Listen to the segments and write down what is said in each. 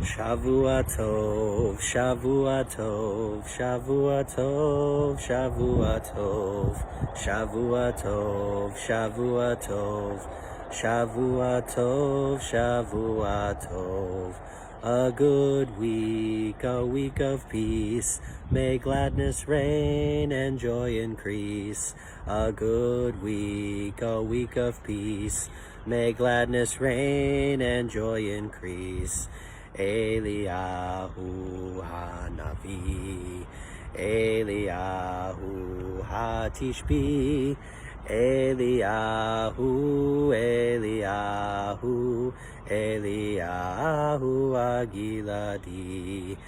Shavua tov, Shavua tov, Shavua tov, Shavua tov, Shavua tov, Shavua tov, Shavua tov, Shavua tov. A good week, a week of peace. May gladness reign and joy increase. A good week, a week of peace. May gladness reign and joy increase. Eliyahu Hanavi, Eliyahu Hatishbi, Eliyahu, Eliyahu, Eliyahu Agiladi,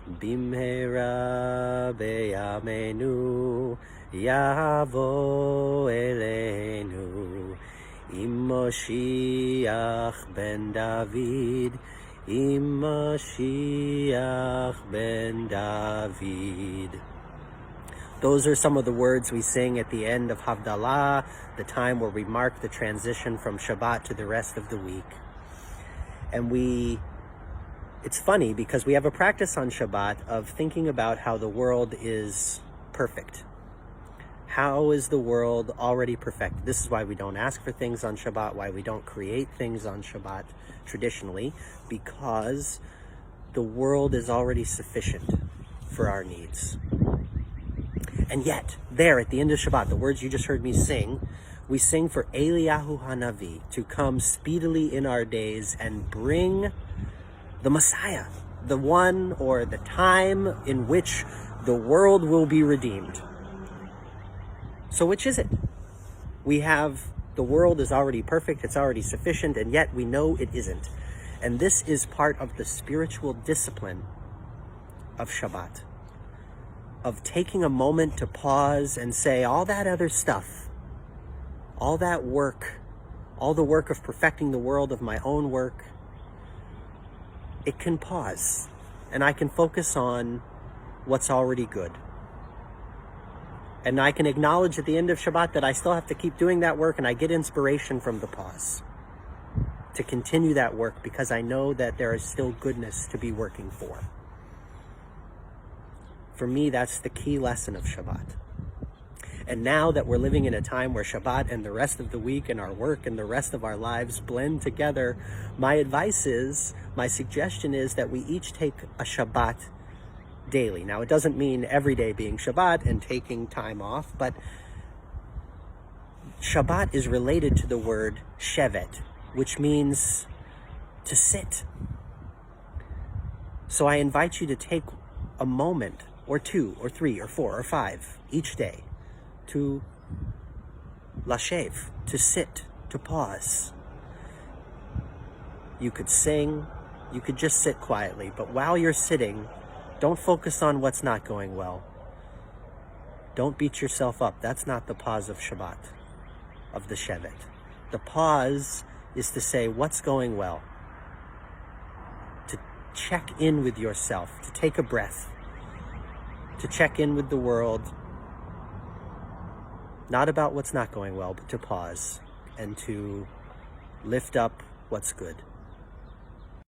Bimhera beyamenu, Yavo Elenu, Imoshiach ben David, Mashiach ben David. Those are some of the words we sing at the end of Havdalah, the time where we mark the transition from Shabbat to the rest of the week. And it's funny because we have a practice on Shabbat of thinking about how the world is perfect. How is the world already perfect? This is why we don't ask for things on Shabbat, why we don't create things on Shabbat traditionally, because the world is already sufficient for our needs. And yet, there at the end of Shabbat, the words you just heard me sing, we sing for Eliyahu Hanavi to come speedily in our days and bring the Messiah, the one or the time in which the world will be redeemed. So which is it? We have the world is already perfect, it's already sufficient, and yet we know it isn't. And this is part of the spiritual discipline of Shabbat, of taking a moment to pause and say, all that other stuff, all that work, all the work of perfecting the world, of my own work, it can pause, and I can focus on what's already good. And I can acknowledge at the end of Shabbat that I still have to keep doing that work, and I get inspiration from the pause to continue that work because I know that there is still goodness to be working for. For me, that's the key lesson of Shabbat. And now that we're living in a time where Shabbat and the rest of the week and our work and the rest of our lives blend together, my suggestion is that we each take a Shabbat daily. Now, it doesn't mean every day being Shabbat and taking time off, but Shabbat is related to the word shevet, which means to sit. So I invite you to take a moment or 2 or 3 or 4 or 5 each day to lashev, to sit, to pause. You could sing, you could just sit quietly, but while you're sitting, don't focus on what's not going well. Don't beat yourself up. That's not the pause of Shabbat, of the Shevet. The pause is to say what's going well, to check in with yourself, to take a breath, to check in with the world, not about what's not going well, but to pause and to lift up what's good.